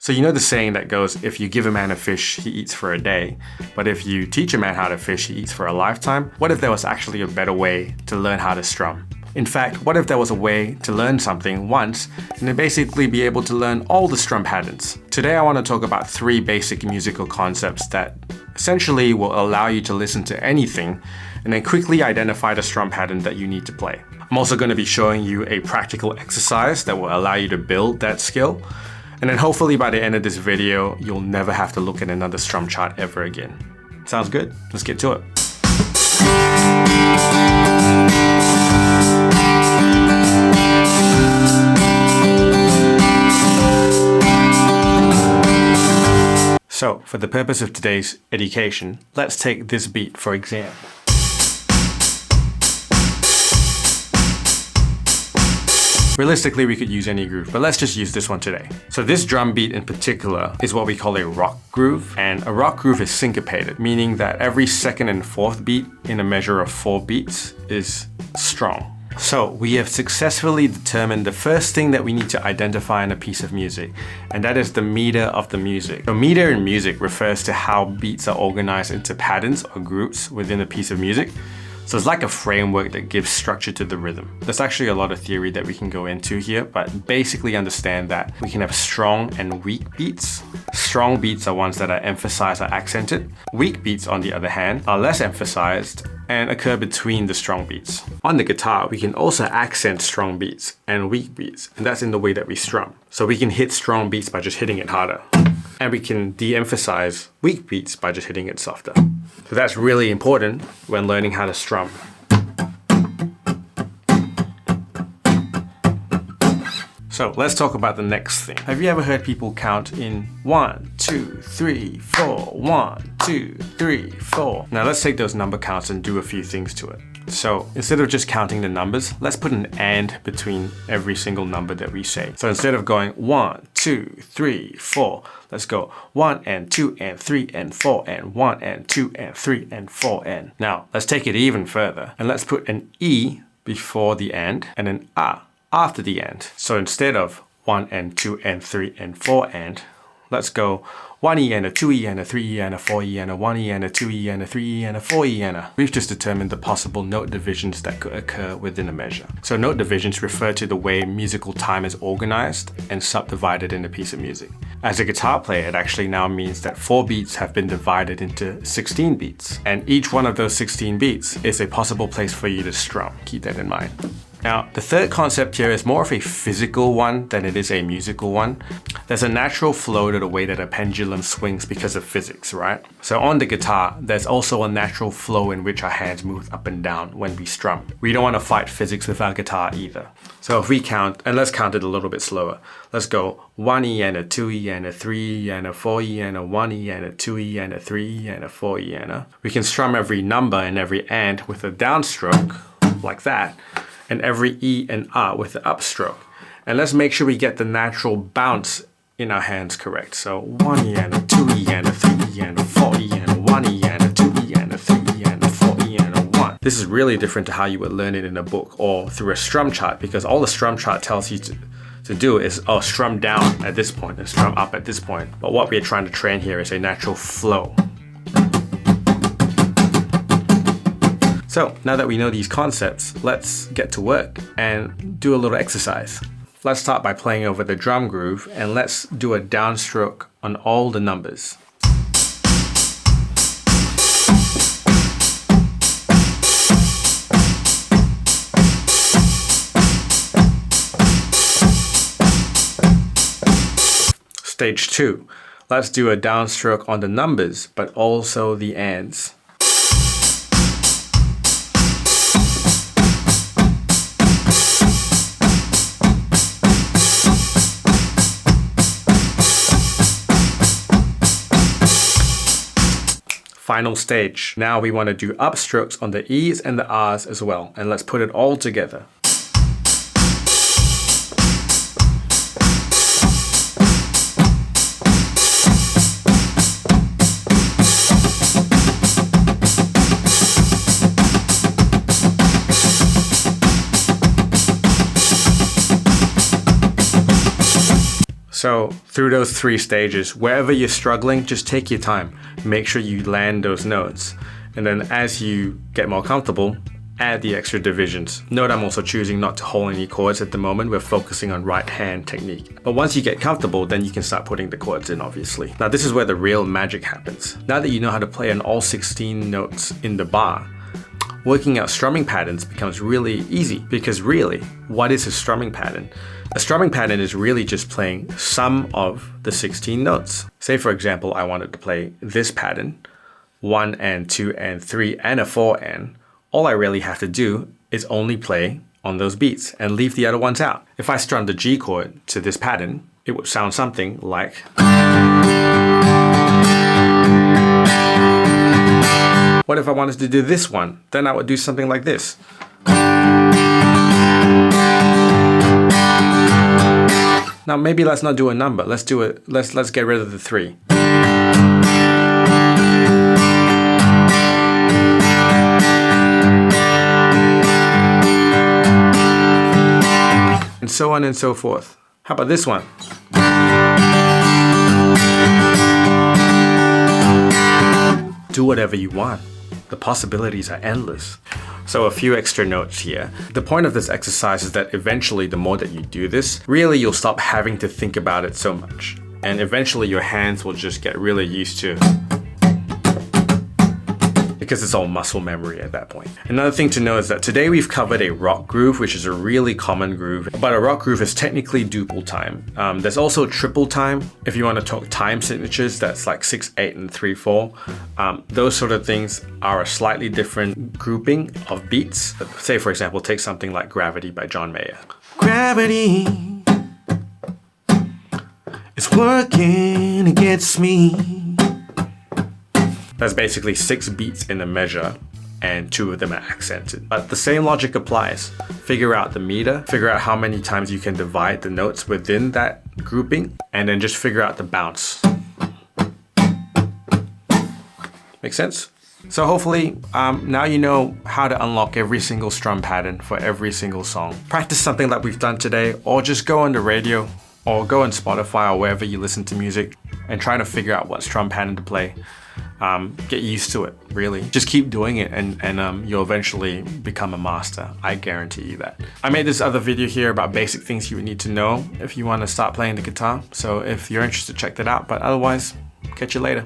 So you know the saying that goes, if you give a man a fish, he eats for a day. But if you teach a man how to fish, he eats for a lifetime. What if there was actually a better way to learn how to strum? In fact, what if there was a way to learn something once and then basically be able to learn all the strum patterns? Today I want to talk about 3 basic musical concepts that essentially will allow you to listen to anything and then quickly identify the strum pattern that you need to play. I'm also going to be showing you a practical exercise that will allow you to build that skill. And then hopefully by the end of this video, you'll never have to look at another strum chart ever again. Sounds good? Let's get to it. So, for the purpose of today's education, let's take this beat for example. Realistically, we could use any groove, but let's just use this one today. So this drum beat in particular is what we call a rock groove, and a rock groove is syncopated, meaning that every second and fourth beat in a measure of 4 beats is strong. So we have successfully determined the first thing that we need to identify in a piece of music, and that is the meter of the music. So meter in music refers to how beats are organized into patterns or groups within a piece of music. So it's like a framework that gives structure to the rhythm. There's actually a lot of theory that we can go into here, but basically understand that we can have strong and weak beats. Strong beats are ones that are emphasized or accented. Weak beats, on the other hand, are less emphasized and occur between the strong beats. On the guitar, we can also accent strong beats and weak beats, and that's in the way that we strum. So we can hit strong beats by just hitting it harder, and we can de-emphasize weak beats by just hitting it softer. So that's really important when learning how to strum. So let's talk about the next thing. Have you ever heard people count in 1, 2, 3, 4, 1, 2, 3, 4? Now let's take those number counts and do a few things to it. So instead of just counting the numbers, let's put an and between every single number that we say. So instead of going 1, 2, 3, 4, let's go 1 and 2 and 3 and 4 and 1 and 2 and 3 and 4 and. Now let's take it even further and let's put an E before the and an A after the and. So instead of 1 and 2 and 3 and 4 and, let's go 1E and a 2E and a 3E and a 4E and a 1E and a 2E and a 3E and a 4E and a. We've just determined the possible note divisions that could occur within a measure. So note divisions refer to the way musical time is organized and subdivided in a piece of music. As a guitar player, it actually now means that 4 beats have been divided into 16 beats. And each one of those 16 beats is a possible place for you to strum. Keep that in mind. Now, the third concept here is more of a physical one than it is a musical one. There's a natural flow to the way that a pendulum swings because of physics, right? So on the guitar, there's also a natural flow in which our hands move up and down when we strum. We don't want to fight physics with our guitar either. So if we count, and let's count it a little bit slower. Let's go 1E and a 2E and a 3E and a 4E and a 1E and a 2E and a 3E and a 4E and a. We can strum every number and every and with a downstroke, like that, and every E and A with the upstroke. And let's make sure we get the natural bounce in our hands correct. So 1E and a 2E and a 3E and a 4E and a 1E and a 2E and a 3E and a 4E and a 1. This is really different to how you would learn it in a book or through a strum chart, because all the strum chart tells you to do is, oh, strum down at this point and strum up at this point. But what we're trying to train here is a natural flow. So now that we know these concepts, let's get to work and do a little exercise. Let's start by playing over the drum groove, and let's do a downstroke on all the numbers. Stage 2. Let's do a downstroke on the numbers, but also the ands. Final stage. Now we want to do upstrokes on the E's and the R's as well, and let's put it all together. So through those 3 stages, wherever you're struggling, just take your time. Make sure you land those notes. And then as you get more comfortable, add the extra divisions. Note I'm also choosing not to hold any chords at the moment. We're focusing on right hand technique. But once you get comfortable, then you can start putting the chords in, obviously. Now this is where the real magic happens. Now that you know how to play on all 16 notes in the bar, working out strumming patterns becomes really easy, because really, what is a strumming pattern? A strumming pattern is really just playing some of the 16 notes. Say for example, I wanted to play this pattern, 1 and 2 and 3 and a 4 and. All I really have to do is only play on those beats and leave the other ones out. If I strum the G chord to this pattern, it would sound something like. What if I wanted to do this one? Then I would do something like this. Now maybe let's not do a number. Let's do it. Let's get rid of the 3. And so on and so forth. How about this one? Do whatever you want. The possibilities are endless. So a few extra notes here. The point of this exercise is that eventually, the more that you do this, really you'll stop having to think about it so much. And eventually your hands will just get really used to, because it's all muscle memory at that point. Another thing to know is that today we've covered a rock groove, which is a really common groove, but a rock groove is technically duple time. There's also triple time. If you want to talk time signatures, that's like 6, 8, and 3, 4. Those sort of things are a slightly different grouping of beats. Say for example, take something like Gravity by John Mayer. Gravity is working against me. That's basically 6 beats in a measure and 2 of them are accented. But the same logic applies. Figure out the meter, figure out how many times you can divide the notes within that grouping, and then just figure out the bounce. Make sense? So hopefully now you know how to unlock every single strum pattern for every single song. Practice something like we've done today, or just go on the radio or go on Spotify or wherever you listen to music and try to figure out what strum pattern to play. Get used to it, really. Just keep doing it and you'll eventually become a master. I guarantee you that. I made this other video here about basic things you would need to know if you want to start playing the guitar. So if you're interested, check that out. But otherwise, catch you later.